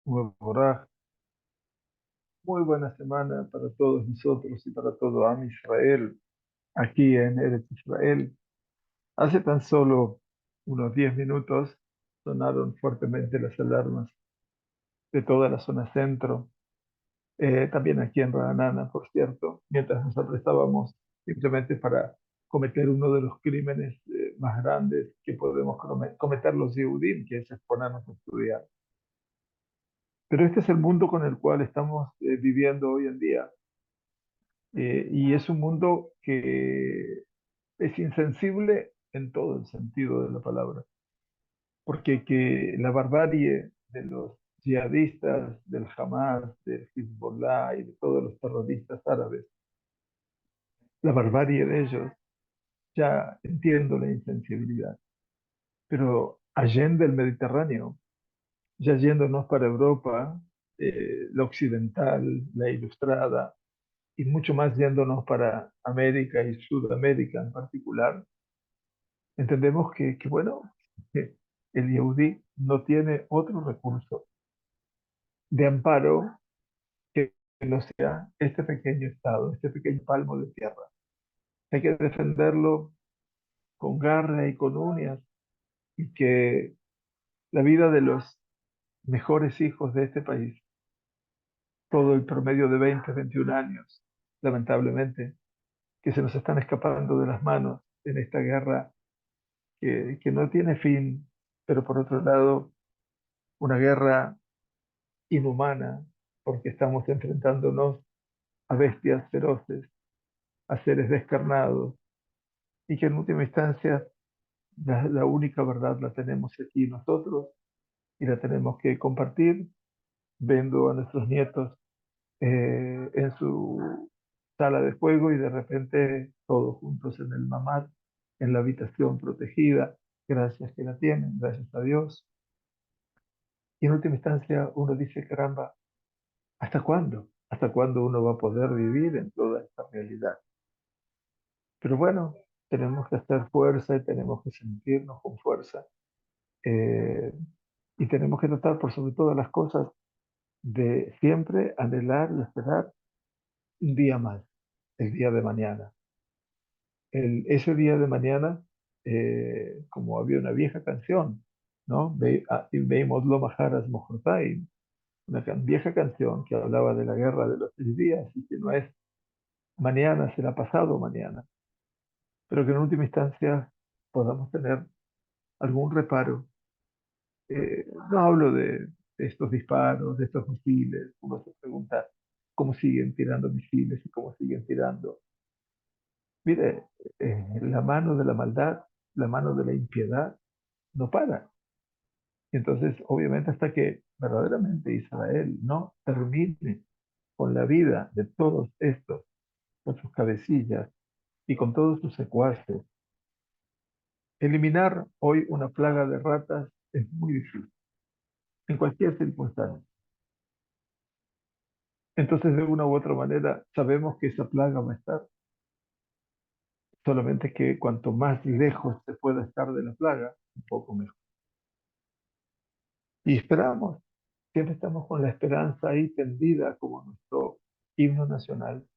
Boraj. Muy buena semana para todos nosotros y para todo Am Israel, aquí en Eretz Israel. Hace tan solo unos 10 minutos sonaron fuertemente las alarmas de toda la zona centro, también aquí en Ranana, por cierto, mientras nos aprestábamos simplemente para cometer uno de los crímenes más grandes que podemos cometer los Yehudim, que es exponernos a estudiar. Pero este es el mundo con el cual estamos viviendo hoy en día. Y es un mundo que es insensible en todo el sentido de la palabra, porque que la barbarie de los yihadistas, del Hamas, del Hezbollah y de todos los terroristas árabes, la barbarie de ellos, ya entiendo la insensibilidad, pero allende el Mediterráneo, ya yéndonos para Europa, la occidental, la ilustrada, y mucho más yéndonos para América y Sudamérica en particular, entendemos bueno, que el Yehudí no tiene otro recurso de amparo que no sea este pequeño estado, este pequeño palmo de tierra. Hay que defenderlo con garra y con uñas, y que la vida de los mejores hijos de este país, todo el promedio de 20, 21 años, lamentablemente, que se nos están escapando de las manos en esta guerra que no tiene fin, pero por otro lado, una guerra inhumana, porque estamos enfrentándonos a bestias feroces, a seres descarnados, y que en última instancia la única verdad la tenemos aquí nosotros y la tenemos que compartir, viendo a nuestros nietos en su sala de juego y de repente todos juntos en el mamad, en la habitación protegida, gracias que la tienen, gracias a Dios. Y en última instancia uno dice, caramba, ¿hasta cuándo? ¿Hasta cuándo uno va a poder vivir en toda esta realidad? Pero bueno, tenemos que hacer fuerza y tenemos que sentirnos con fuerza. eh, y tenemos que tratar, por sobre todas las cosas, de siempre anhelar y esperar un día más, el día de mañana. Ese día de mañana, como había una vieja canción, ¿no? Veimos lo majaras mojortai, una vieja canción que hablaba de la guerra de los 6 días y que no es mañana, será pasado mañana, pero que en última instancia podamos tener algún reparo. No hablo de estos disparos, de estos misiles. Uno se pregunta cómo siguen tirando misiles y cómo siguen tirando. Mire, la mano de la maldad, la mano de la impiedad no para. Entonces, obviamente, hasta que verdaderamente Israel no termine con la vida de todos estos, con sus cabecillas y con todos sus secuaces, eliminar hoy una plaga de ratas es muy difícil, en cualquier circunstancia. Entonces, de una u otra manera, sabemos que esa plaga va a estar, solamente que cuanto más lejos se pueda estar de la plaga, un poco mejor. Y esperamos, siempre estamos con la esperanza ahí tendida como nuestro himno nacional.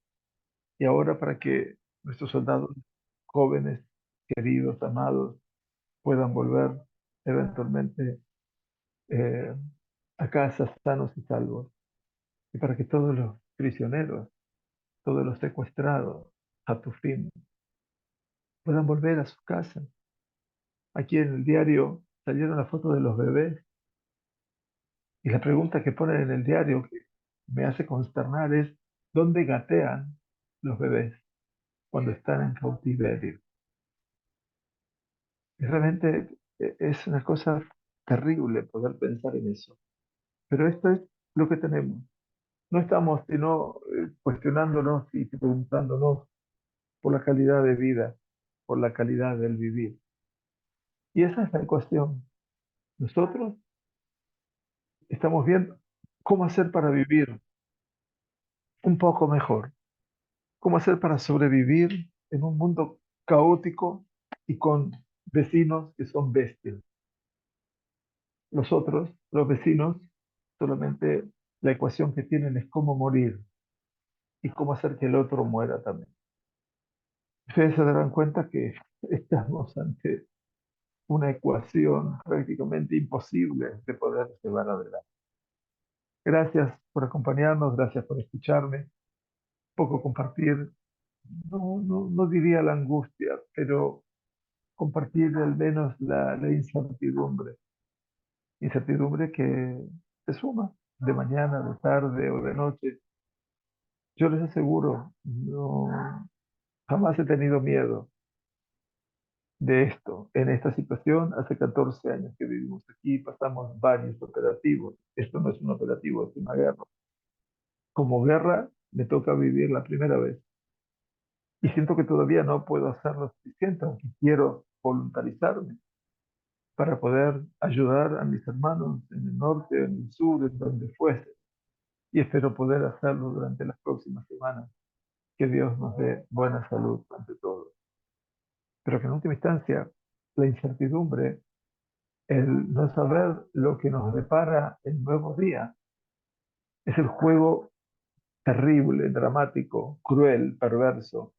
Y ahora para que nuestros soldados jóvenes, queridos, amados, puedan volver eventualmente eh, a casa sanos y salvos. Y para que todos los prisioneros, todos los secuestrados, a tu fin, puedan volver a su casa. Aquí en el diario salieron las fotos de los bebés y la pregunta que ponen en el diario que me hace consternar es, ¿dónde gatean los bebés cuando están en cautiverio? Y realmente es una cosa terrible poder pensar en eso. Pero esto es lo que tenemos. No estamos sino cuestionándonos y preguntándonos por la calidad de vida, por la calidad del vivir. Y esa es la cuestión. Nosotros estamos viendo cómo hacer para vivir un poco mejor, cómo hacer para sobrevivir en un mundo caótico y con vecinos que son bestias. Nosotros, los vecinos, solamente la ecuación que tienen es cómo morir y cómo hacer que el otro muera también. Ustedes se darán cuenta que estamos ante una ecuación prácticamente imposible de poder llevar adelante. Gracias por acompañarnos, gracias por escucharme, poco compartir, no diría la angustia, pero compartir al menos la incertidumbre que se suma de mañana, de tarde o de noche. Yo les aseguro, no, jamás he tenido miedo de esto. En esta situación, hace 14 años que vivimos aquí, pasamos varios operativos. Esto no es un operativo, es una guerra. Como guerra, me toca vivir la primera vez. Y siento que todavía no puedo hacer lo suficiente, aunque quiero voluntarizarme para poder ayudar a mis hermanos en el norte, en el sur, en donde fuese. Y espero poder hacerlo durante las próximas semanas. Que Dios nos dé buena salud ante todo. Pero que en última instancia, la incertidumbre, el no saber lo que nos depara el nuevo día, es el juego terrible, dramático, cruel, perverso,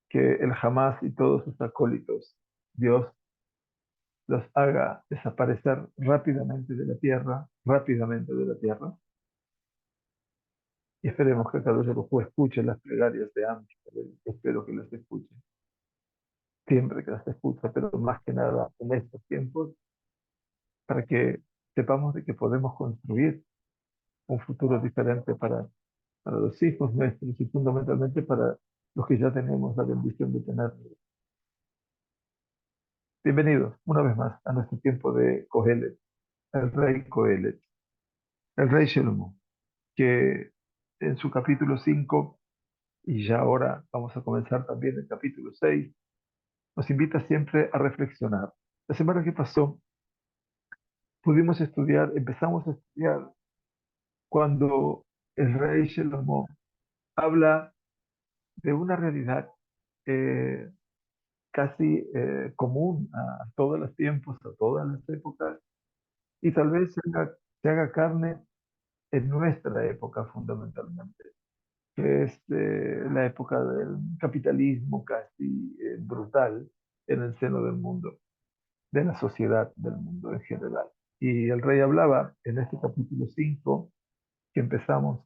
que el Hamás y todos sus acólitos, Dios los haga desaparecer rápidamente de la tierra, y esperemos que cada uno de los escuche las plegarias de Amisha. Espero que las escuche, siempre que las escucha, pero más que nada en estos tiempos, para que sepamos de que podemos construir un futuro diferente para los hijos nuestros y fundamentalmente para los que ya tenemos la bendición de tenerlos. Bienvenidos una vez más a nuestro tiempo de Cohelet, el rey Cohelet, el rey Shelomo, que en su capítulo 5 y ya ahora vamos a comenzar también el capítulo 6, nos invita siempre a reflexionar. La semana que pasó pudimos estudiar, empezamos a estudiar cuando el rey Shelomo habla de una realidad eh, casi común a todos los tiempos, a todas las épocas, y tal vez se haga carne en nuestra época fundamentalmente, que es la época del capitalismo casi brutal en el seno del mundo, de la sociedad del mundo en general. Y el rey hablaba en este capítulo 5 que empezamos,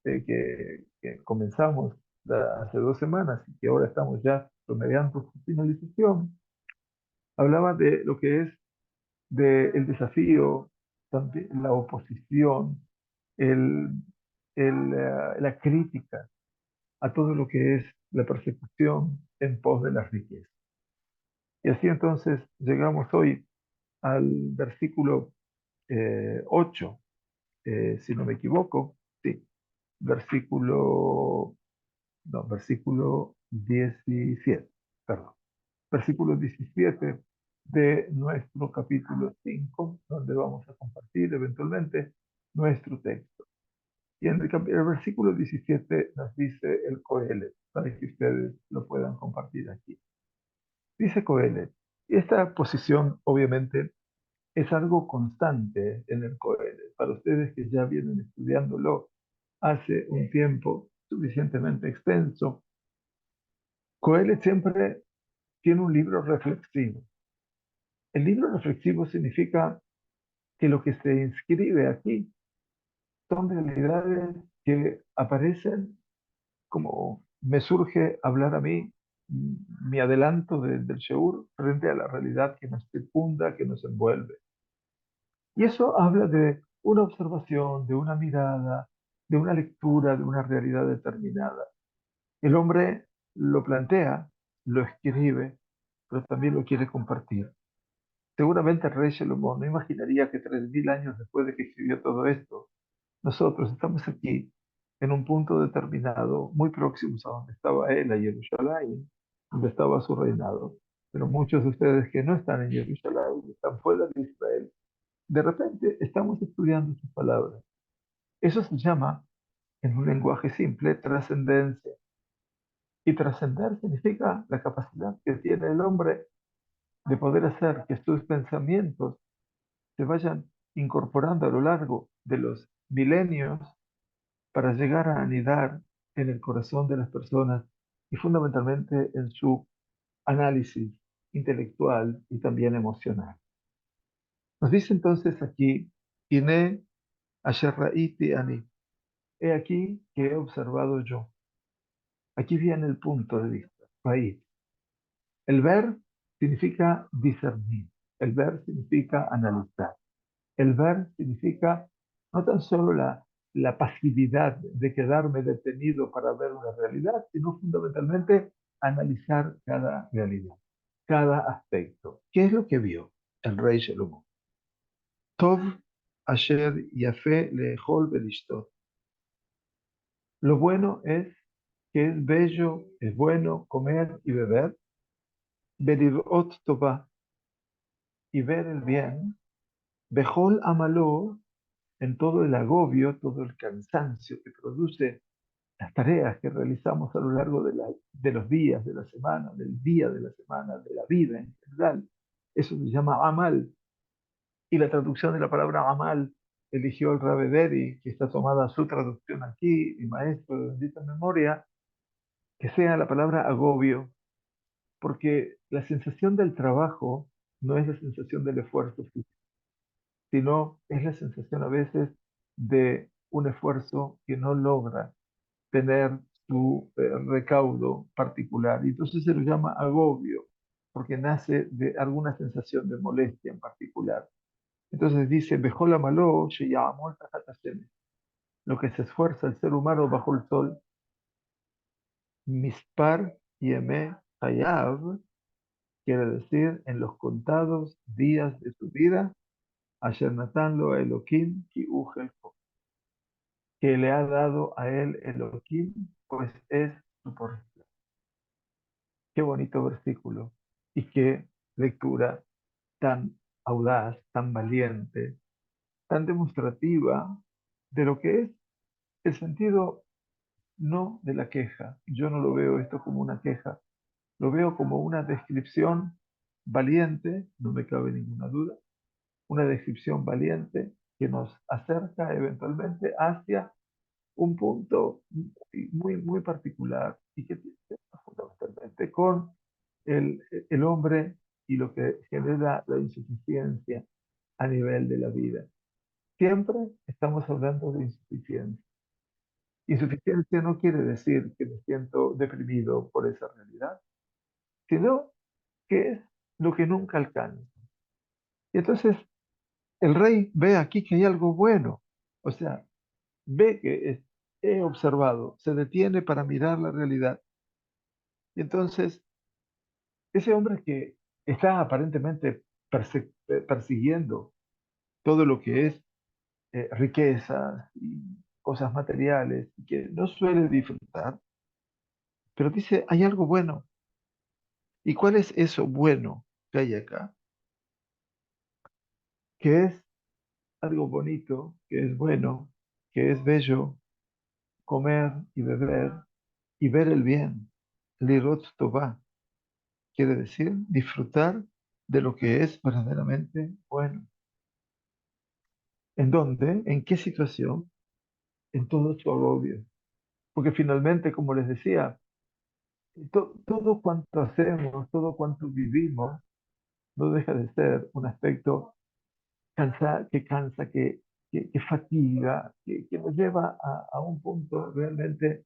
que comenzamos hace 2 semanas y que ahora estamos ya promediando su finalización, hablaba de lo que es el desafío, también la oposición, el, la crítica a todo lo que es la persecución en pos de las riquezas. Y así entonces llegamos hoy al versículo 8, si no me equivoco, sí, versículo, no, versículo 17, perdón, versículo 17 de nuestro capítulo 5, donde vamos a compartir eventualmente nuestro texto. Y en el versículo 17 nos dice el Coelet, para que ustedes lo puedan compartir aquí. Dice Coelet, y esta posición obviamente es algo constante en el Coelet. Para ustedes que ya vienen estudiándolo hace un tiempo suficientemente extenso, Coelet siempre tiene un libro reflexivo. El libro reflexivo significa que lo que se inscribe aquí son realidades que aparecen como me surge hablar a mí, mi adelanto del Sheur frente a la realidad que nos circunda, que nos envuelve. Y eso habla de una observación, de una mirada, de una lectura, de una realidad determinada. El hombre lo plantea, lo escribe, pero también lo quiere compartir. Seguramente el rey Salomón no imaginaría que 3000 años después de que escribió todo esto, nosotros estamos aquí en un punto determinado, muy próximos a donde estaba él, a Jerusalén, donde estaba su reinado. Pero muchos de ustedes que no están en Jerusalén, están fuera de Israel, de repente estamos estudiando sus palabras. Eso se llama, en un lenguaje simple, trascendencia. Y trascender significa la capacidad que tiene el hombre de poder hacer que sus pensamientos se vayan incorporando a lo largo de los milenios para llegar a anidar en el corazón de las personas y fundamentalmente en su análisis intelectual y también emocional. Nos dice entonces aquí, Ine asher ra'iti ani, he aquí que he observado yo. Aquí viene el punto de vista, raíz. El ver significa discernir, el ver significa analizar, el ver significa no tan solo la pasividad de quedarme detenido para ver una realidad, sino fundamentalmente analizar cada realidad, cada aspecto. ¿Qué es lo que vio el rey Salomón? Tov asher yafé leechol velishtot. Lo bueno es que es bello, es bueno comer y beber, velirot tová, y ver el bien, bejol amaló, en todo el agobio, todo el cansancio que produce las tareas que realizamos a lo largo de los días de la semana, del día de la semana, de la vida en general. Eso se llama amal. Y la traducción de la palabra amal eligió el Rabbi Beri, que está tomada su traducción aquí, mi maestro de bendita memoria, que sea la palabra agobio, porque la sensación del trabajo no es la sensación del esfuerzo físico, sino es la sensación a veces de un esfuerzo que no logra tener su recaudo particular. Y entonces se lo llama agobio, porque nace de alguna sensación de molestia en particular. Entonces dice, Bejola Maló, Sheyamol Tajat Hashem, lo que se esfuerza el ser humano bajo el sol, Mispar Yemé Hayav, quiere decir en los contados días de su vida, Asher Natanlo Elohim Ki Ugel Ko, que le ha dado a él Elohim, pues es su porción. Qué bonito versículo y qué lectura tan audaz, tan valiente, tan demostrativa de lo que es el sentido no de la queja. Yo no lo veo esto como una queja, lo veo como una descripción valiente, no me cabe ninguna duda, una descripción valiente que nos acerca eventualmente hacia un punto muy particular y que tiene que ver fundamentalmente con el, el hombre y lo que genera la insuficiencia a nivel de la vida. Siempre estamos hablando de insuficiencia. Insuficiencia no quiere decir que me siento deprimido por esa realidad, sino que es lo que nunca alcanza. Y entonces el rey ve aquí que hay algo bueno, o sea, ve que he observado, se detiene para mirar la realidad. Y entonces ese hombre que está aparentemente persiguiendo todo lo que es riquezas y cosas materiales, y que no suele disfrutar, pero dice, hay algo bueno. ¿Y cuál es eso bueno que hay acá? Que es algo bonito, que es bueno, que es bello comer y beber y ver el bien. Lirot Tová quiere decir disfrutar de lo que es verdaderamente bueno. ¿En dónde? ¿En qué situación? En todo su agobio. Porque finalmente, como les decía, todo cuanto hacemos, todo cuanto vivimos, no deja de ser un aspecto que cansa, que fatiga, que nos lleva a un punto realmente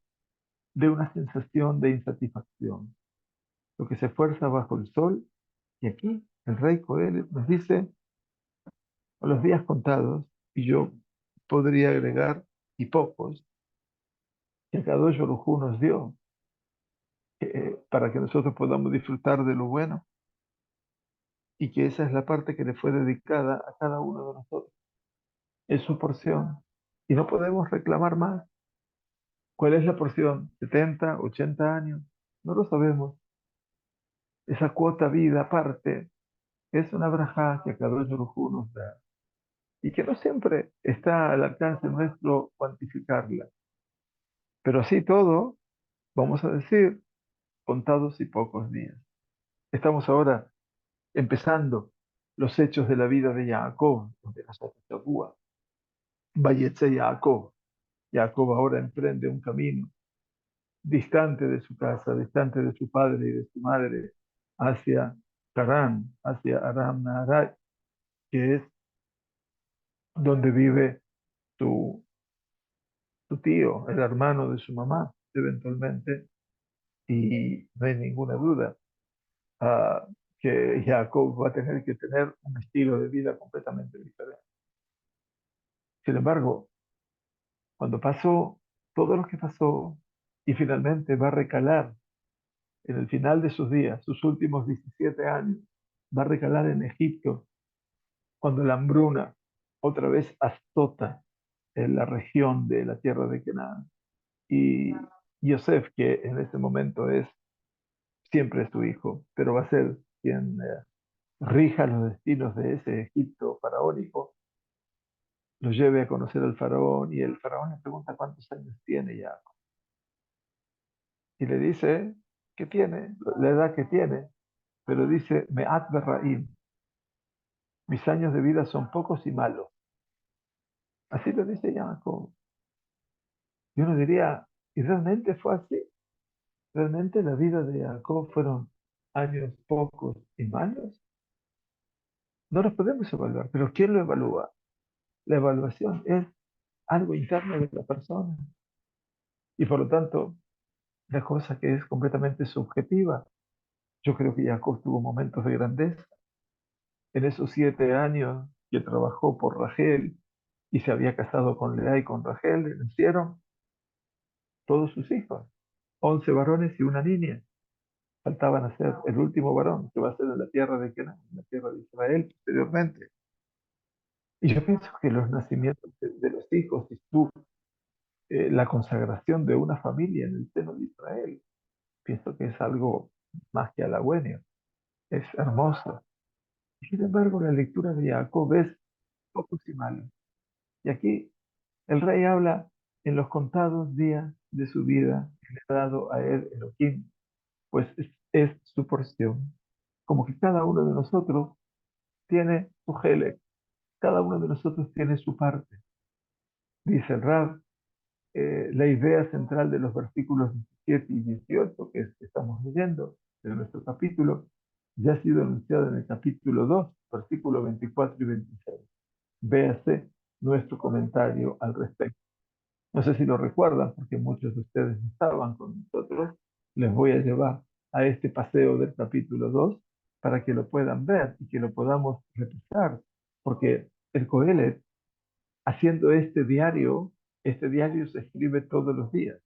de una sensación de insatisfacción. Lo que se esfuerza bajo el sol, y aquí el rey Coel nos dice, a los días contados, y yo podría agregar, y pocos, que Kadosh Baruj Hu nos dio para que nosotros podamos disfrutar de lo bueno, y que esa es la parte que le fue dedicada a cada uno de nosotros. Es su porción, y no podemos reclamar más. ¿Cuál es la porción? ¿70, 80 años? No lo sabemos. Esa cuota vida aparte es una braja que Kadosh Baruj Hu nos da y que no siempre está al alcance nuestro cuantificarla. Pero así todo, vamos a decir, contados y pocos días. Estamos ahora empezando los hechos de la vida de Jacob, donde la Shabúa, Vayetze Jacob. Jacob ahora emprende un camino distante de su casa, distante de su padre y de su madre, hacia Harán, hacia Aram Naharai, que es donde vive su, su tío, el hermano de su mamá, eventualmente, y no hay ninguna duda ah, que Jacob va a tener que tener un estilo de vida completamente diferente. Sin embargo, cuando pasó todo lo que pasó y finalmente va a recalar en el final de sus días, sus últimos 17 años, va a recalar en Egipto, cuando la hambruna otra vez azota en la región de la tierra de Canaán. Y Yosef, que en ese momento es siempre su hijo, pero va a ser quien rija los destinos de ese Egipto faraónico, lo lleve a conocer al faraón y el faraón le pregunta cuántos años tiene ya. Y le dice que tiene, la edad que tiene, pero dice, Me'at Berra'im, mis años de vida son pocos y malos. Así lo dice Jacob. Y uno diría, ¿y realmente fue así? ¿Realmente la vida de Jacob fueron años pocos y malos? No los podemos evaluar, pero ¿quién lo evalúa? La evaluación es algo interno de la persona y por lo tanto, la cosa que es completamente subjetiva. Yo creo que Jacob tuvo momentos de grandeza. En esos 7 años que trabajó por Rachel y se había casado con Lea y con Rachel, le nacieron todos sus hijos, 11 varones y una niña. Faltaban a ser el último varón, que va a ser en la tierra de Canaán, en la tierra de Israel posteriormente. Y yo pienso que los nacimientos de los hijos y la consagración de una familia en el seno de Israel, pienso que es algo más que halagüeño, es hermoso. Y sin embargo, la lectura de Jacob es pocos y malos. Y aquí el rey habla en los contados días de su vida que le ha dado a él Elohim, pues es su porción. Como que cada uno de nosotros tiene su Helek, cada uno de nosotros tiene su parte. Dice el Rab, la idea central de los versículos 17 y 18 que estamos leyendo de nuestro capítulo ya ha sido anunciada en el capítulo 2, versículos 24 y 26. Véase nuestro comentario al respecto. No sé si lo recuerdan, porque muchos de ustedes no estaban con nosotros. Les voy a llevar a este paseo del capítulo 2 para que lo puedan ver y que lo podamos repasar, porque el Coelet, haciendo este diario se escribe todos los días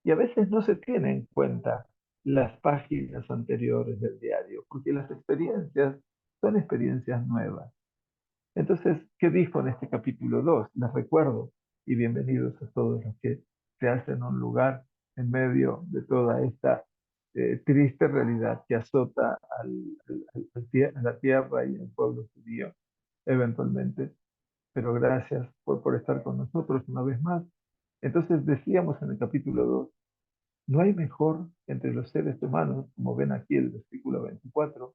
y a veces no se tiene en cuenta las páginas anteriores del diario, porque las experiencias son experiencias nuevas. Entonces, ¿qué dijo en este capítulo 2? Les recuerdo, y bienvenidos a todos los que se hacen un lugar en medio de toda esta triste realidad que azota a la tierra y al pueblo judío eventualmente. Pero gracias por estar con nosotros una vez más. Entonces decíamos en el capítulo 2, no hay mejor entre los seres humanos, como ven aquí el versículo 24,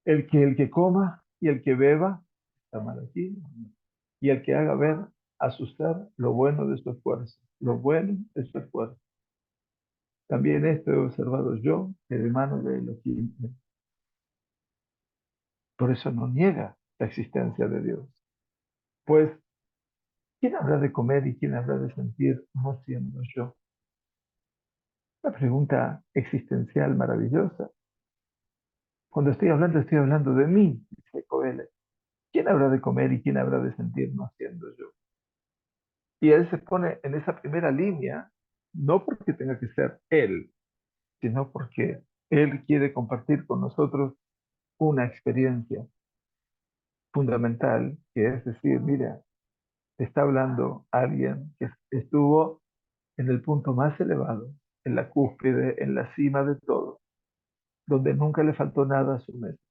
el que coma y el que beba, está mal aquí, y el que haga ver a su ser lo bueno de su esfuerzo, lo bueno de su esfuerzo. También esto he observado yo, que de mano de Elohim. Por eso no niega la existencia de Dios. Pues, ¿quién habrá de comer y quién habrá de sentir no siendo yo? Una pregunta existencial maravillosa. Cuando estoy hablando de mí, dice Coelho. ¿Quién habrá de comer y quién habrá de sentir no siendo yo? Y él se pone en esa primera línea, no porque tenga que ser él, sino porque él quiere compartir con nosotros una experiencia fundamental, que es decir, mira, está hablando alguien que estuvo en el punto más elevado, en la cúspide, en la cima de todo, donde nunca le faltó nada a su mesa,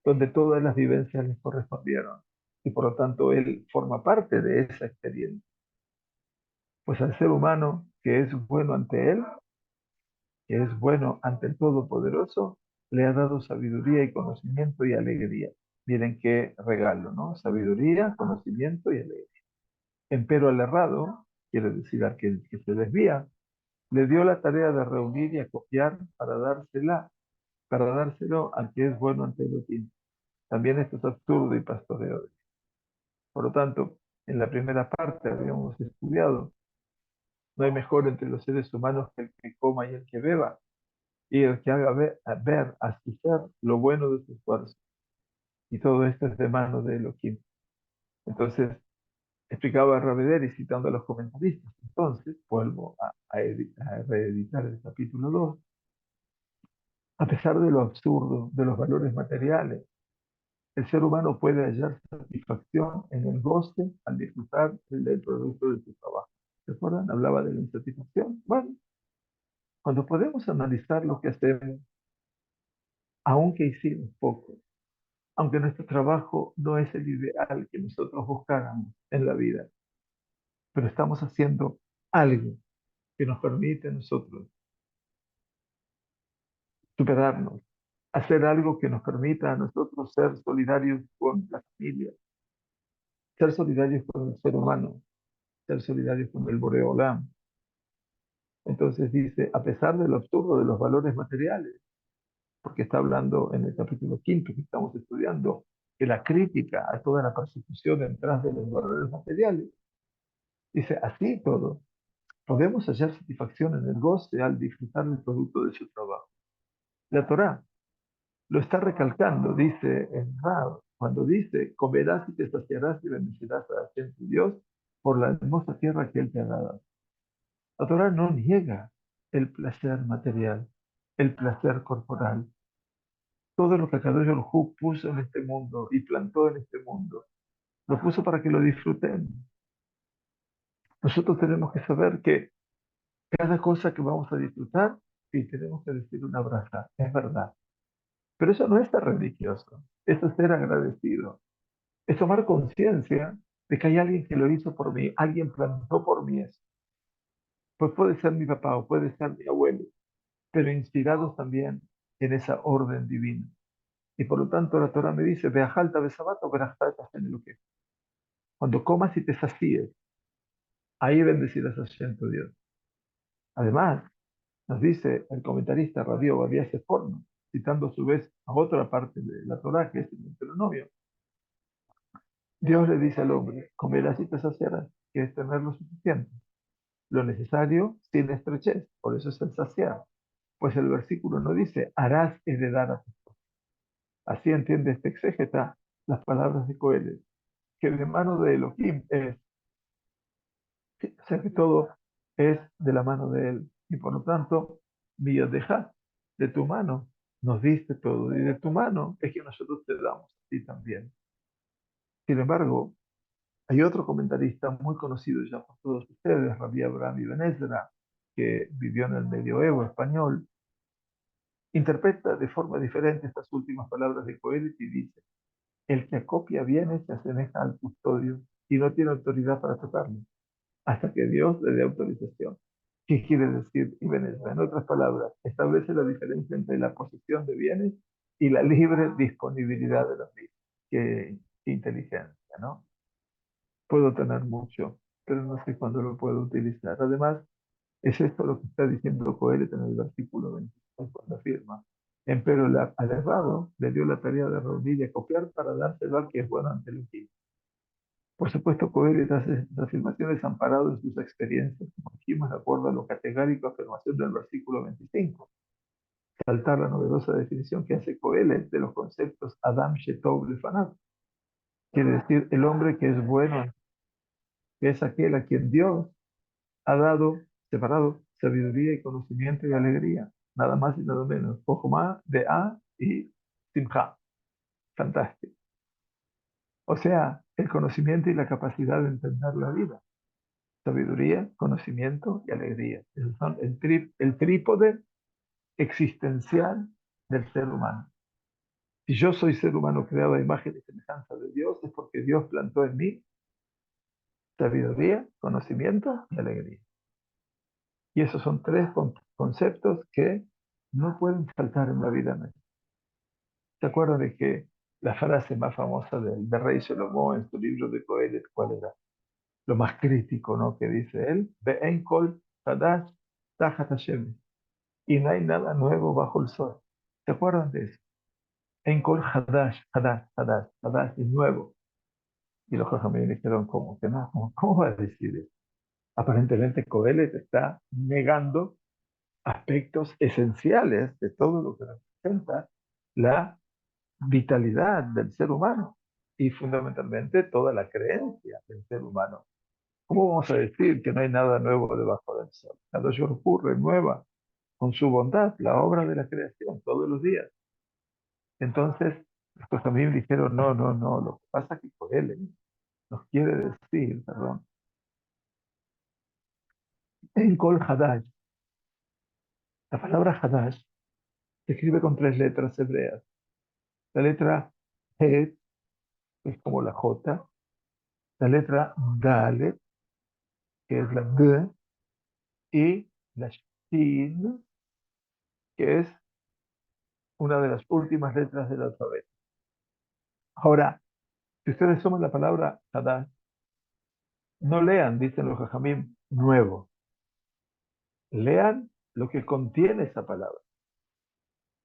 donde todas las vivencias le correspondieron. Y por lo tanto, él forma parte de esa experiencia. Pues al ser humano que es bueno ante él, que es bueno ante el Todopoderoso, le ha dado sabiduría y conocimiento y alegría. Miren qué regalo, ¿no? Sabiduría, conocimiento y alegría. Empero al errado, quiere decir al que se desvía, le dio la tarea de reunir y acopiar para dárselo al que es bueno ante Elohim. También esto es absurdo y pastoreo. Por lo tanto, en la primera parte habíamos estudiado, no hay mejor entre los seres humanos que el que coma y el que beba, y el que haga ver a su ser lo bueno de su esfuerzo. Y todo esto es de mano de Elohim. Entonces, explicaba Ravederi citando a los comentaristas. Entonces, vuelvo a reeditar el capítulo 2. A pesar de lo absurdo de los valores materiales, el ser humano puede hallar satisfacción en el goce al disfrutar del producto de su trabajo. ¿Recuerdan? Hablaba de la insatisfacción. Bueno, cuando podemos analizar lo que hacemos, aunque hicimos poco, aunque nuestro trabajo no es el ideal que nosotros buscáramos en la vida, pero estamos haciendo algo que nos permite a nosotros superarnos, hacer algo que nos permita a nosotros ser solidarios con la familia, ser solidarios con el ser humano, ser solidarios con el Boreolam. Entonces dice, a pesar del absurdo de los valores materiales, porque está hablando en el capítulo quinto que estamos estudiando, que la crítica a toda la persecución detrás de los valores materiales, dice, así todo, podemos hallar satisfacción en el goce al disfrutar del producto de su trabajo. La Torá lo está recalcando, dice en Rab, cuando dice, comerás y te saciarás y bendecirás a Hashem tu Dios por la hermosa tierra que Él te ha dado. La Torá no niega el placer material, el placer corporal, todo lo que Kadosh Hu puso en este mundo y plantó en este mundo, lo puso para que lo disfruten. Nosotros tenemos que saber que cada cosa que vamos a disfrutar, sí, tenemos que decir una braza, es verdad. Pero eso no es ser religioso, eso es ser agradecido, es tomar conciencia de que hay alguien que lo hizo por mí, alguien plantó por mí eso. Pues puede ser mi papá o puede ser mi abuelo, pero inspirados también en esa orden divina. Y por lo tanto la Torah me dice, Beajalta besabato, berachta en el que. Cuando comas y te sacíes, ahí bendecirás a Hashem tu Dios. Además, nos dice el comentarista Rabbi Obadiah Seforno, citando a su vez a otra parte de la Torah, que es el Deuteronomio, Dios le dice al hombre, comerás y te saciarás, que es tener lo suficiente, lo necesario sin estrechez, por eso es el saciar. Pues el versículo no dice, harás heredar a tu. Así entiende este exégeta las palabras de Coelho, que de mano de Elohim es, o sea que todo es de la mano de él. Y por lo tanto, deja de tu mano nos diste todo, y de tu mano es que nosotros te damos a ti también. Sin embargo, hay otro comentarista muy conocido ya por todos ustedes, Rabbi Abraham Ibn Ezra, que vivió en el medioevo español, interpreta de forma diferente estas últimas palabras de Coelho y dice, el que acopia bienes se asemeja al custodio y no tiene autoridad para tocarlo, hasta que Dios le dé autorización. ¿Qué quiere decir Ibn Ezra? En otras palabras, establece la diferencia entre la posesión de bienes y la libre disponibilidad de los bienes. Qué inteligencia, ¿no? Puedo tener mucho, pero no sé cuándo lo puedo utilizar. Además, es esto lo que está diciendo Coelho en el versículo 26, cuando afirma, empero al errado le dio la tarea de reunir y acopiar para dárselo al que es bueno ante el útil. Por supuesto, Coelho hace estas afirmaciones amparado en sus experiencias, como dijimos, de acuerdo a lo categórico afirmación del versículo 25. Saltar la novedosa definición que hace Coelho de los conceptos Adam Shetov Lefanat, quiere decir el hombre que es bueno, que es aquel a quien Dios ha dado, separado, sabiduría y conocimiento y alegría, nada más y nada menos. Jochma, De'a y Simcha. Fantástico. O sea, el conocimiento y la capacidad de entender la vida. Sabiduría, conocimiento y alegría. Esos son el trípode existencial del ser humano. Si yo soy ser humano creado a imagen y semejanza de Dios, es porque Dios plantó en mí sabiduría, conocimiento y alegría. Y esos son tres conceptos que no pueden faltar en la vida nuestra. ¿Se acuerdan de que la frase más famosa del rey Salomón en su libro de Coelet, cuál era? Lo más crítico, ¿no? Que dice él, Ve'en kol hadash tajat Hashem. Y no hay nada nuevo bajo el sol. ¿Se acuerdan de eso? En kol hadash, hadash, hadash, hadash es nuevo. Y los jajamín dijeron, ¿cómo que no? ¿Cómo va a decir eso? Aparentemente Coelet está negando aspectos esenciales de todo lo que representa la vitalidad del ser humano y fundamentalmente toda la creencia del ser humano. ¿Cómo vamos a decir que no hay nada nuevo debajo del sol? Cada día ocurre nueva con su bondad, la obra de la creación todos los días. Entonces, los también dijeron, no, no, no, lo que pasa es que Coelho nos quiere decir, perdón, en Kol Hadash, la palabra Hadash se escribe con tres letras hebreas. La letra Het, que es como la J, la letra Dalet, que es la D, y la Shin, que es una de las últimas letras del alfabeto. Ahora, si ustedes suman la palabra Hadash, no lean, dicen los Jajamim, nuevo. Lean lo que contiene esa palabra.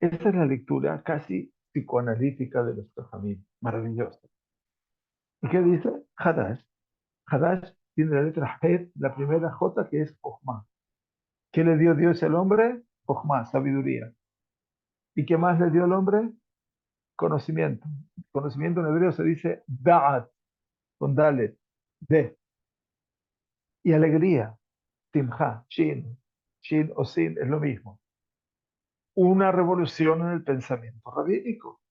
Esa es la lectura casi psicoanalítica de los Jajamim. Maravillosa. ¿Y qué dice? Hadash. Hadash tiene la letra Het, la primera J, que es Jochma. ¿Qué le dio Dios al hombre? Jochma, sabiduría. ¿Y qué más le dio al hombre? Conocimiento. Conocimiento en hebreo se dice Da'at, con Dalet, de. Y alegría, Simha, Shin. Shin o Sin es lo mismo. Una revolución en el pensamiento rabínico.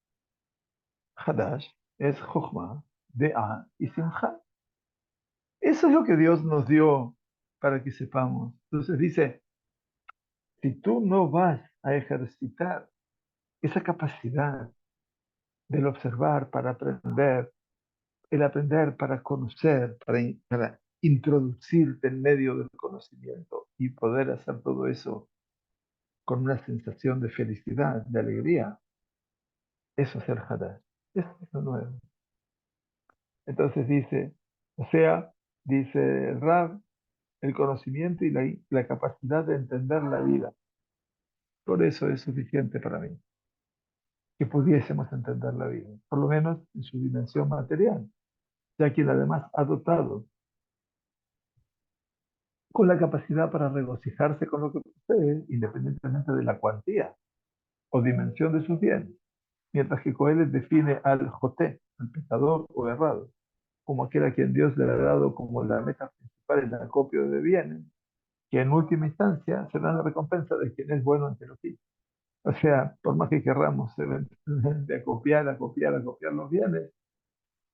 Hadash es Jochma, De'a y Simha. Eso es lo que Dios nos dio para que sepamos. Entonces dice, si tú no vas a ejercitar esa capacidad del observar para aprender, el aprender para conocer, para introducirte en medio del conocimiento y poder hacer todo eso con una sensación de felicidad, de alegría, eso es el Hadash. Eso es lo nuevo. Entonces dice, o sea, dice el Rab, el conocimiento y la capacidad de entender la vida. Por eso es suficiente para mí, que pudiésemos entender la vida, por lo menos en su dimensión material, ya quien además ha dotado con la capacidad para regocijarse con lo que posee, independientemente de la cuantía o dimensión de sus bienes, mientras que Coelet define al Joté, al pecador o errado, como aquel a quien Dios le ha dado como la meta principal el acopio de bienes, que en última instancia será la recompensa de quien es bueno ante los hijos. O sea, por más que querramos de acopiar los bienes,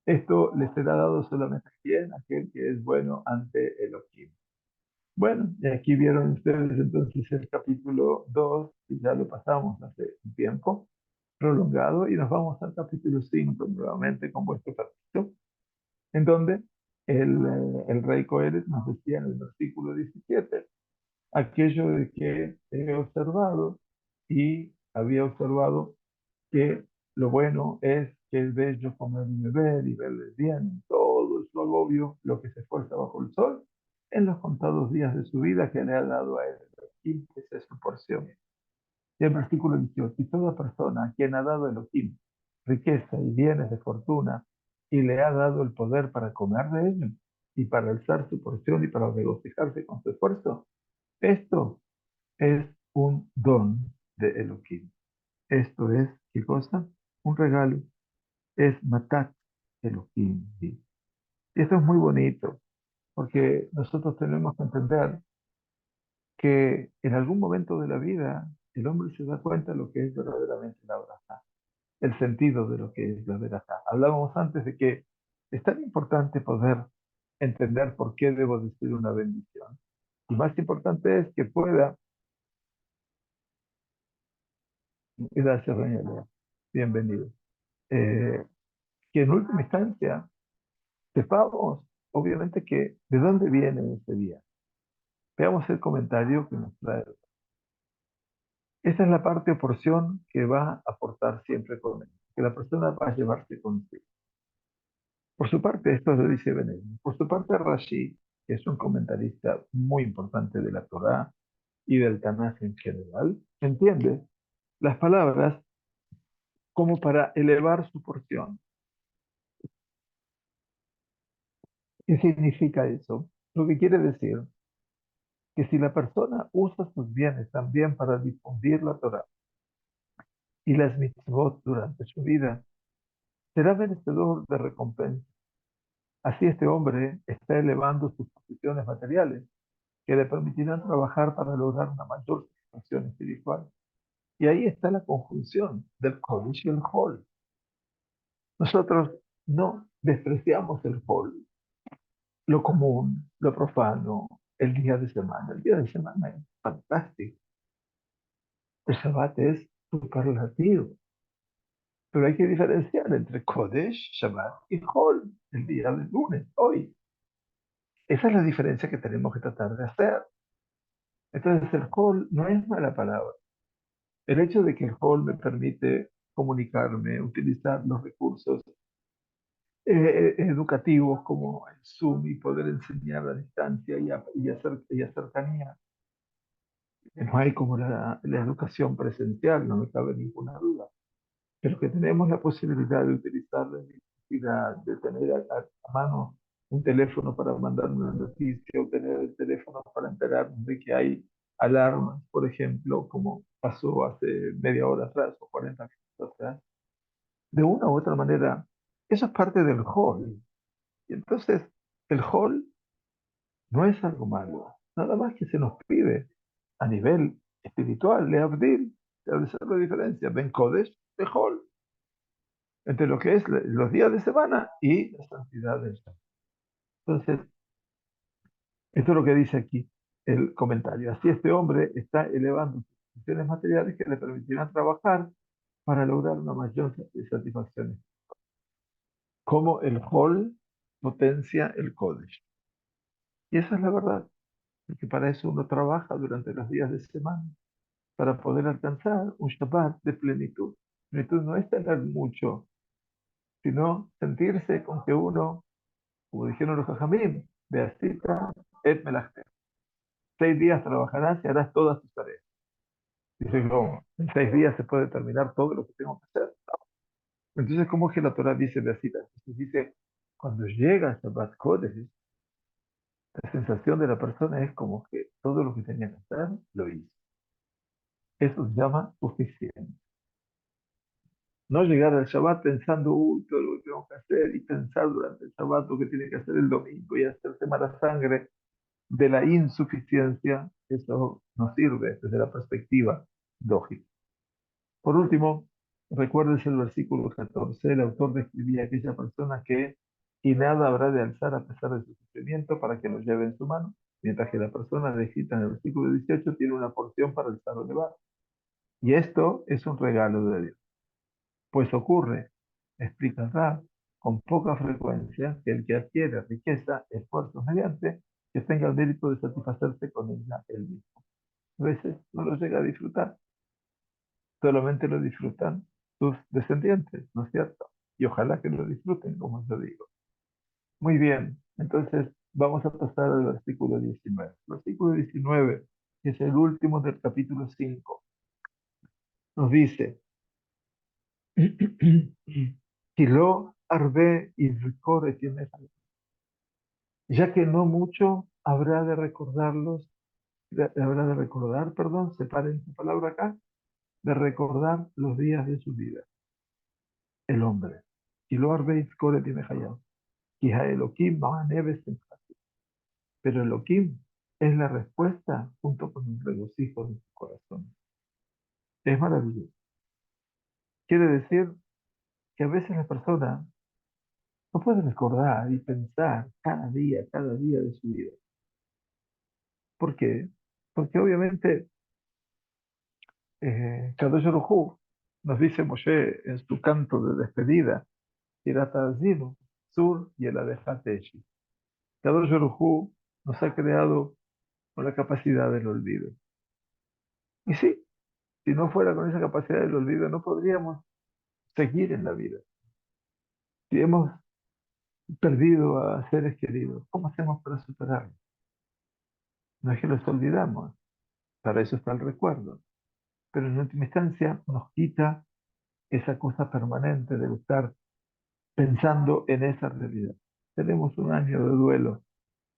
esto le será dado solamente a quien, aquel que es bueno ante Elohim. Bueno, y aquí vieron ustedes entonces el capítulo 2 y ya lo pasamos hace un tiempo prolongado, y nos vamos al capítulo 5 nuevamente con vuestro permiso, en donde el rey Coelet nos decía en el versículo 17 aquello de que he observado y había observado que lo bueno es que es bello comer y beber y verles bien, todo su agobio, lo que se esfuerza bajo el sol, en los contados días de su vida que le ha dado a él. Y esa es su porción. Y el versículo 18, y toda persona a quien ha dado Elohim riqueza y bienes de fortuna, y le ha dado el poder para comer de ello, y para alzar su porción y para regocijarse con su esfuerzo, esto es un don de Elohim. Esto es, ¿qué cosa? Un regalo. Es Matat Elohim. Y esto es muy bonito, porque nosotros tenemos que entender que en algún momento de la vida el hombre se da cuenta de lo que es verdaderamente la braja, el sentido de lo que es la braja. Hablábamos antes de que es tan importante poder entender por qué debo decir una bendición. Y más importante es que pueda, gracias, doña Lea, bienvenido, eh, que en última instancia sepamos, obviamente, que de dónde viene ese día. Veamos el comentario que nos trae. Esa es la parte o porción que va a aportar siempre con él, que la persona va a llevarse consigo. Por su parte, esto lo dice Benedicto. Por su parte, Rashi, que es un comentarista muy importante de la Torá y del Tanaj en general, entiende las palabras como para elevar su porción. ¿Qué significa eso? Lo que quiere decir que si la persona usa sus bienes también para difundir la Torá y las mitzvot durante su vida, será merecedor de recompensa. Así este hombre está elevando sus posiciones materiales, que le permitirán trabajar para lograr una mayor satisfacción espiritual. Y ahí está la conjunción del Kodesh y el Hol. Nosotros no despreciamos el Hol, lo común, lo profano, el día de semana. El día de semana es fantástico. El Shabbat es superlativo. Pero hay que diferenciar entre Kodesh, Shabbat y Hol, el día del lunes, hoy. Esa es la diferencia que tenemos que tratar de hacer. Entonces el Hol no es mala palabra. El hecho de que el Hall me permite comunicarme, utilizar los recursos educativos como el Zoom y poder enseñar a distancia y a cercanía. No hay como la educación presencial, no me cabe ninguna duda, pero que tenemos la posibilidad de utilizar la necesidad de tener a mano un teléfono para mandar una noticia o tener el teléfono para enterarnos de que hay alarmas, por ejemplo, como pasó hace media hora atrás o 40 minutos atrás. De una u otra manera, eso es parte del hall. Y entonces, el hall no es algo malo, nada más que se nos pide a nivel espiritual, le abdir, establecer la diferencia, ben Kodesh, de hall, entre lo que es los días de semana y la santidad del Shabbat. Entonces, esto es lo que dice aquí el comentario. Así este hombre está elevando sus funciones materiales que le permitirán trabajar para lograr una mayor satisfacción. Como el hall potencia el Kodesh. Y esa es la verdad, porque para eso uno trabaja durante los días de semana, para poder alcanzar un Shabbat de plenitud. Plenitud no es tener mucho, sino sentirse con que uno, como dijeron los Jajamim, Beasita et melachte. 6 días trabajarás y harás todas tus tareas. Dice, no, en 6 días se puede terminar todo lo que tengo que hacer. Entonces, ¿cómo es que la Torah dice Beasita? Entonces dice, cuando llega Shabbat Kodesh, la sensación de la persona es como que todo lo que tenía que hacer, lo hizo. Eso se llama suficiente. No llegar al Shabbat pensando, uy, todo lo que tengo que hacer y pensar durante el Shabbat lo que tiene que hacer el domingo y hacerse mala sangre de la insuficiencia, eso no sirve desde la perspectiva lógica. Por último, recuérdese el versículo 14, el autor describía a aquella persona que y nada habrá de alzar a pesar de su sufrimiento para que lo lleve en su mano, mientras que la persona descrita en el versículo 18 tiene una porción para alzar o llevar. Y esto es un regalo de Dios. Pues ocurre, explica Rab, con poca frecuencia que el que adquiere riqueza, esfuerzos mediante, que tenga el mérito de satisfacerse con ella él mismo. A veces no lo llega a disfrutar, solamente lo disfrutan sus descendientes, ¿no es cierto? Y ojalá que lo disfruten, como yo digo. Muy bien, entonces vamos a pasar al versículo 19. El versículo 19, que es el último del capítulo 5, nos dice, Kilo arbe y ya que no mucho habrá de recordarlos, habrá de recordar, perdón, separen su palabra acá, de recordar los días de su vida. El hombre. Kilo arbe y tiene Elohim ma'aneve semchati. Pero Elohim es la respuesta junto con el regocijo de su corazón. Es maravilloso. Quiere decir que a veces la persona no puede recordar y pensar cada día de su vida. ¿Por qué? Porque obviamente Kadosh Baruj Hu, nos dice Moshe en su canto de despedida, Irata Azinu, Sur y el Adejateshi. Kadosh Baruj Hu nos ha creado con la capacidad del olvido. Y sí, Si no fuera con esa capacidad del olvido, no podríamos seguir en la vida. Si hemos perdido a seres queridos, ¿cómo hacemos para superarlo? No es que los olvidamos, para eso está el recuerdo, pero en última instancia nos quita esa cosa permanente de estar pensando en esa realidad. Tenemos un año de duelo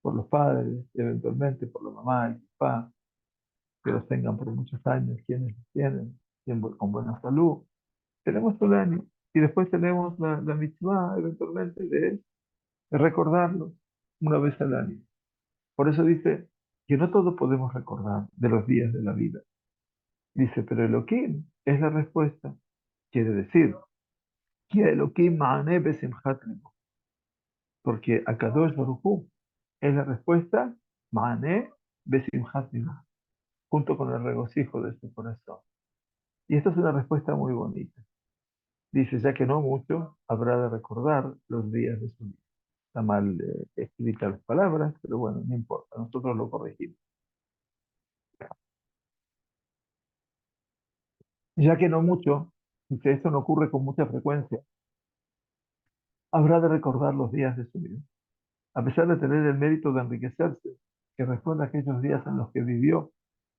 por los padres, eventualmente por la mamá, el papá, que los tengan por muchos años, quienes los tienen, con buena salud. Tenemos un año y después tenemos la mitzvah, eventualmente, de recordarlos una vez al año. Por eso dice que no todo podemos recordar de los días de la vida. Dice, pero Elohim es la respuesta. Quiere decir, que Elohim ma'aneh besimchat lebo, porque Akadosh Baruj Hu es la respuesta, ma'aneh besimchat lebo, junto con el regocijo de su corazón. Y esta es una respuesta muy bonita. Dice, ya que no mucho, habrá de recordar los días de su vida. Está mal escritas las palabras, pero bueno, no importa, nosotros lo corregimos. Ya que no mucho, y que esto no ocurre con mucha frecuencia, habrá de recordar los días de su vida. A pesar de tener el mérito de enriquecerse, que responde a aquellos días en los que vivió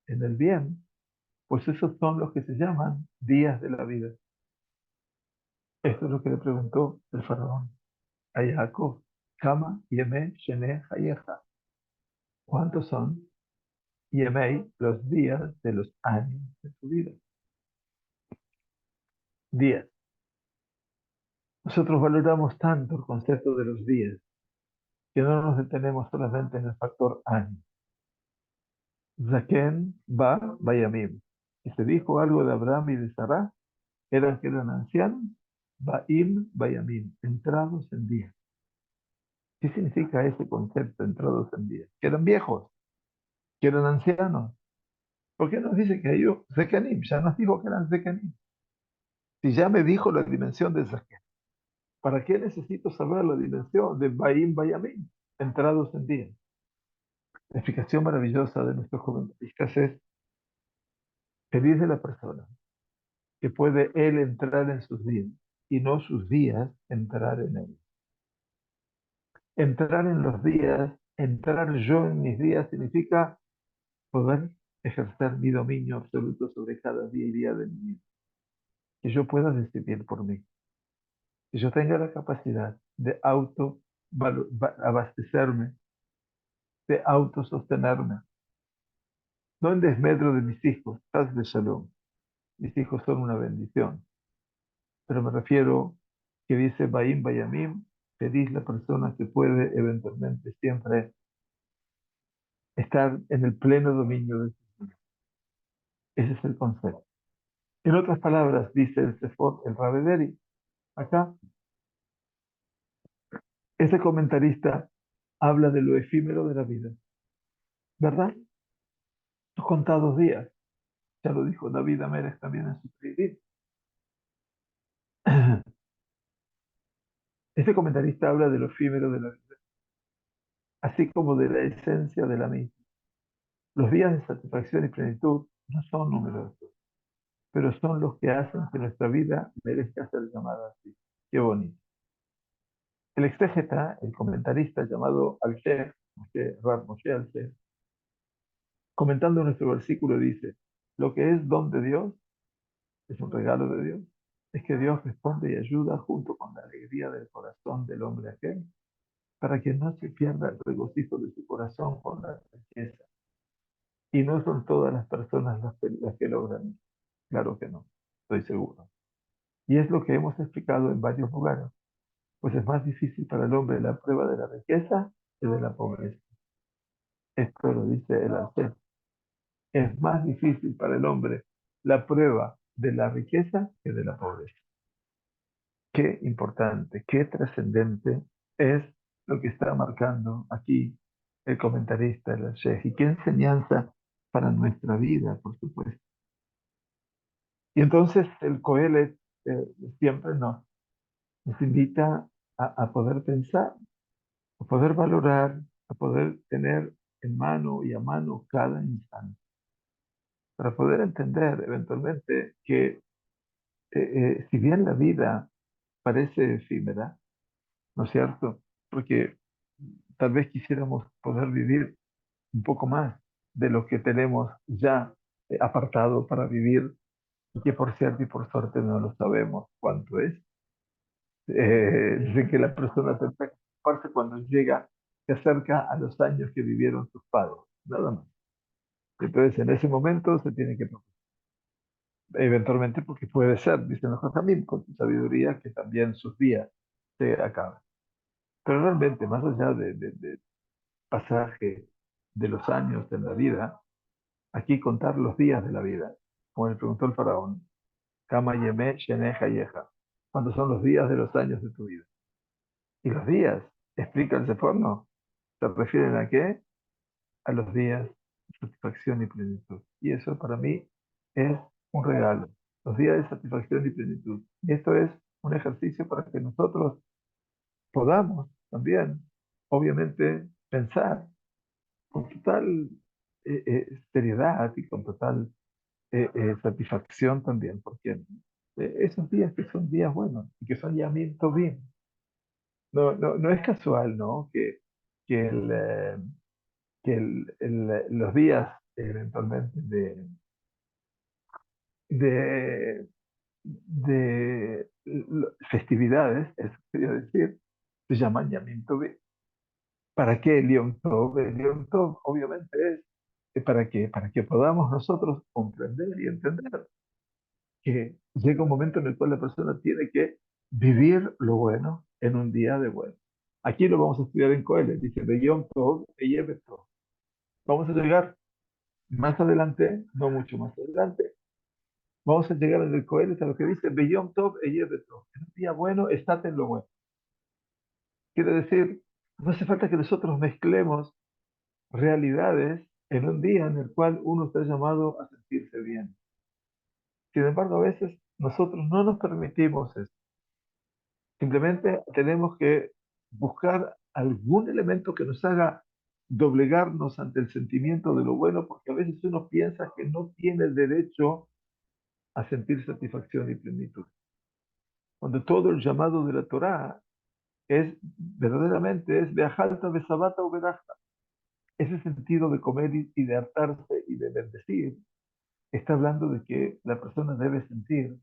en el bien, pues esos son los que se llaman días de la vida. Esto es lo que le preguntó el faraón a Jacob. Kama Yemei Shene Hayeja. ¿Cuántos son Yemei, los días de los años de tu vida? Días. Nosotros valoramos tanto el concepto de los días que no nos detenemos solamente en el factor año. Zaken ba Bayamim. Y se dijo algo de Abraham y de Sarah, eran que eran ancianos, Baim Bayamim, entrados en días. ¿Qué significa ese concepto, entrados en días? Que eran viejos, que eran ancianos. ¿Por qué nos dice que ellos, Zekanim, ya nos dijo que eran Zekanim? Si ya me dijo la dimensión de Zaken, ¿para qué necesito saber la dimensión de Baim Bayamim, entrados en días? La explicación maravillosa de nuestros comentaristas es: feliz de la persona que puede él entrar en sus días y no sus días entrar en él. Entrar en los días, entrar yo en mis días significa poder ejercer mi dominio absoluto sobre cada día y día de mi vida. Que yo pueda decidir por mí. Que yo tenga la capacidad de abastecerme, de autosostenerme. No en desmedro de mis hijos, paz de shalom. Mis hijos son una bendición. Pero me refiero que dice Baim Bayamim, feliz la persona que puede eventualmente siempre estar en el pleno dominio de su vida. Ese es el concepto. En otras palabras, dice el Sefot, el Rabederi, acá, ese comentarista habla de lo efímero de la vida, ¿verdad? Los contados días, ya lo dijo David Amérez también en su Teilim. Ese comentarista habla de lo efímero de la vida, así como de la esencia de la misma. Los días de satisfacción y plenitud no son numerosos, pero son los que hacen que nuestra vida merezca ser llamada así. Qué bonito. El exégeta, el comentarista llamado Al-Sheikh, Rav Moshe Al-Sheikh, comentando nuestro versículo dice, lo que es don de Dios, es un regalo de Dios, es que Dios responde y ayuda junto con la alegría del corazón del hombre aquel, para que no se pierda el regocijo de su corazón con la riqueza. Y no son todas las personas las que logran. Claro que no, estoy seguro. Y es lo que hemos explicado en varios lugares, pues es más difícil para el hombre la prueba de la riqueza que de la pobreza. Esto lo dice el Alcé. Es más difícil para el hombre la prueba de la riqueza que de la pobreza. Qué importante, qué trascendente es lo que está marcando aquí el comentarista, el Alcé. Y qué enseñanza para nuestra vida, por supuesto. Y entonces el Coelet siempre nos invita a poder pensar, a poder valorar, a poder tener en mano y a mano cada instante. para poder entender eventualmente que si bien la vida parece efímera, ¿no es cierto? Porque tal vez quisiéramos poder vivir un poco más de lo que tenemos ya apartado para vivir y que por cierto y por suerte no lo sabemos cuánto es. Dicen que la persona tendrá que preocuparse cuando llega, se acerca a los años que vivieron sus padres, nada más. Entonces en ese momento se tiene que preocupar. Eventualmente porque puede ser, dicen los también con su sabiduría, que también sus días se acaban. Pero realmente, más allá de pasaje de los años en la vida, aquí contar los días de la vida, como le preguntó el faraón, Kama Yeme Shene Hayeja, ¿cuántos son los días de los años de tu vida? Y los días, explica el Seforno, ¿se refieren a qué? A los días de satisfacción y plenitud. Y eso para mí es un regalo, los días de satisfacción y plenitud. Y esto es un ejercicio para que nosotros podamos también, obviamente, pensar con total seriedad y con total satisfacción también, porque esos días que son días buenos y que son llamamientos bien. No es casual, ¿no? Que, el, los días eventualmente de, festividades, eso quería decir, se llaman llamamiento bien. ¿Para qué el Yom Tov? El Yom Tov obviamente es para qué, para que podamos nosotros comprender y entender que llega un momento en el cual la persona tiene que vivir lo bueno en un día de bueno. Aquí lo vamos a estudiar en Coelet, dice, de Yom Tov, Eyeve Tov. Vamos a llegar más adelante, no mucho más adelante, vamos a llegar en el Coelet a lo que dice, de Yom Tov, Eyeve Tov. En un día bueno, estate en lo bueno. Quiere decir, no hace falta que nosotros mezclemos realidades en un día en el cual uno está llamado a sentirse bien. Sin embargo, a veces nosotros no nos permitimos eso. Simplemente tenemos que buscar algún elemento que nos haga doblegarnos ante el sentimiento de lo bueno, porque a veces uno piensa que no tiene el derecho a sentir satisfacción y plenitud. Cuando todo el llamado de la Torá es verdaderamente es de ajalta, de sabata o vedajta. Ese sentido de comer y de hartarse y de bendecir está hablando de que la persona debe sentir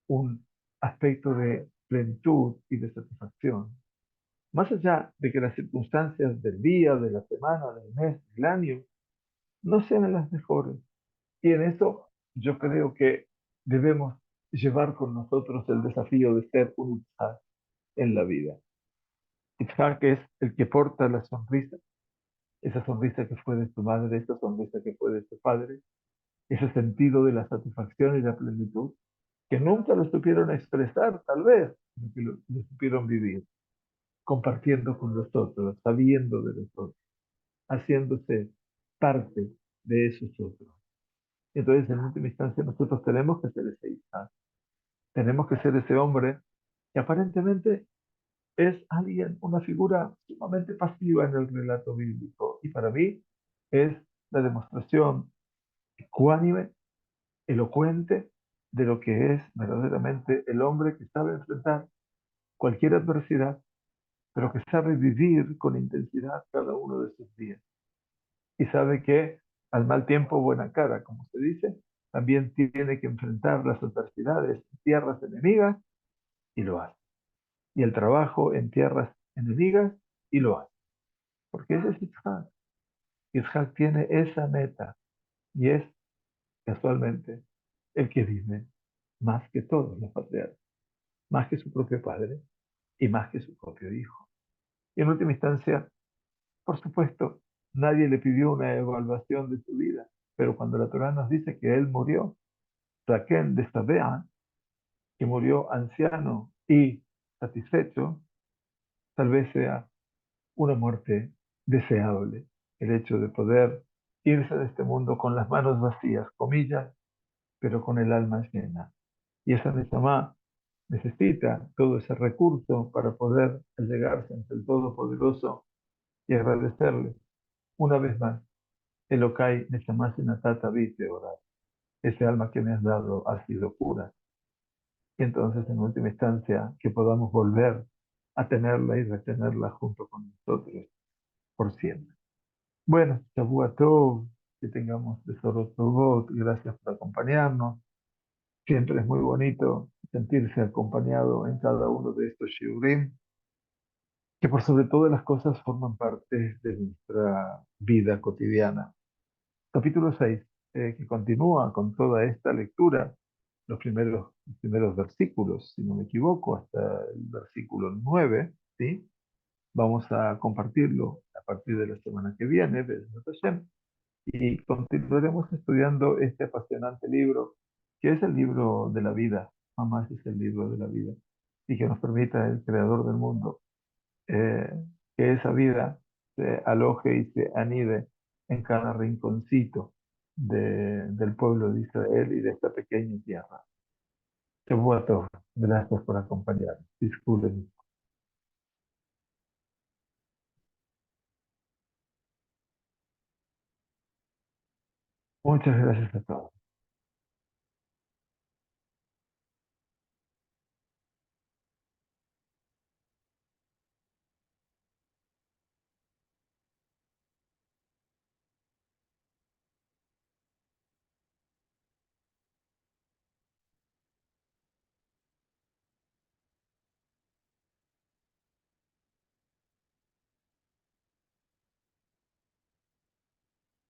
un aspecto de plenitud y de satisfacción. Más allá de que las circunstancias del día, de la semana, del mes, del año, no sean las mejores. Y en eso yo creo que debemos llevar con nosotros el desafío de ser un Itzhak en la vida. Itzhak es el que porta la sonrisa, esa sonrisa que fue de tu madre, esa sonrisa que fue de tu padre, ese sentido de la satisfacción y la plenitud, que nunca lo supieron expresar, tal vez, sino que lo supieron vivir, compartiendo con nosotros, sabiendo de nosotros, haciéndose parte de esos otros. Entonces, en última instancia, nosotros tenemos que ser ese Isaac, tenemos que ser ese hombre que aparentemente es alguien, una figura sumamente pasiva en el relato bíblico. Y para mí es la demostración ecuánime, elocuente de lo que es verdaderamente el hombre que sabe enfrentar cualquier adversidad, pero que sabe vivir con intensidad cada uno de sus días. Y sabe que al mal tiempo buena cara, como se dice, también tiene que enfrentar las adversidades en tierras enemigas y lo hace. Y el trabajo en tierras enemigas y lo hace. Porque ese es Isaac. Isaac tiene esa meta y es casualmente el que vive más que todos los patriarcas, más que su propio padre y más que su propio hijo. Y en última instancia, por supuesto, nadie le pidió una evaluación de su vida, pero cuando la Torá nos dice que él murió, Raquel de Sabea, que murió anciano y satisfecho, tal vez sea una muerte deseable, el hecho de poder irse de este mundo con las manos vacías, comillas, pero con el alma llena. Y esa Neshama necesita todo ese recurso para poder allegarse ante el Todopoderoso y agradecerle una vez más. Elokai Neshama Senatata Vite orar. ese alma que me has dado ha sido pura. Y entonces, en última instancia, que podamos volver a tenerla y retenerla junto con nosotros por siempre. Bueno, Shavua Tov, que tengamos tesoro Tovot, gracias por acompañarnos. Siempre es muy bonito sentirse acompañado en cada uno de estos shiurim, que por sobre todas las cosas forman parte de nuestra vida cotidiana. Capítulo 6, que continúa con toda esta lectura, los primeros versículos, si no me equivoco, hasta el versículo 9, ¿sí? Vamos a compartirlo a partir de la semana que viene, Be'ezrat Hashem, y continuaremos estudiando este apasionante libro, que es el libro de la vida, jamás es el libro de la vida, y que nos permita el Creador del mundo eh, que esa vida se aloje y se anide en cada rinconcito del pueblo de Israel y de esta pequeña tierra. Shavua Tov, gracias por acompañarnos. Disculpen. Muchas gracias a todos.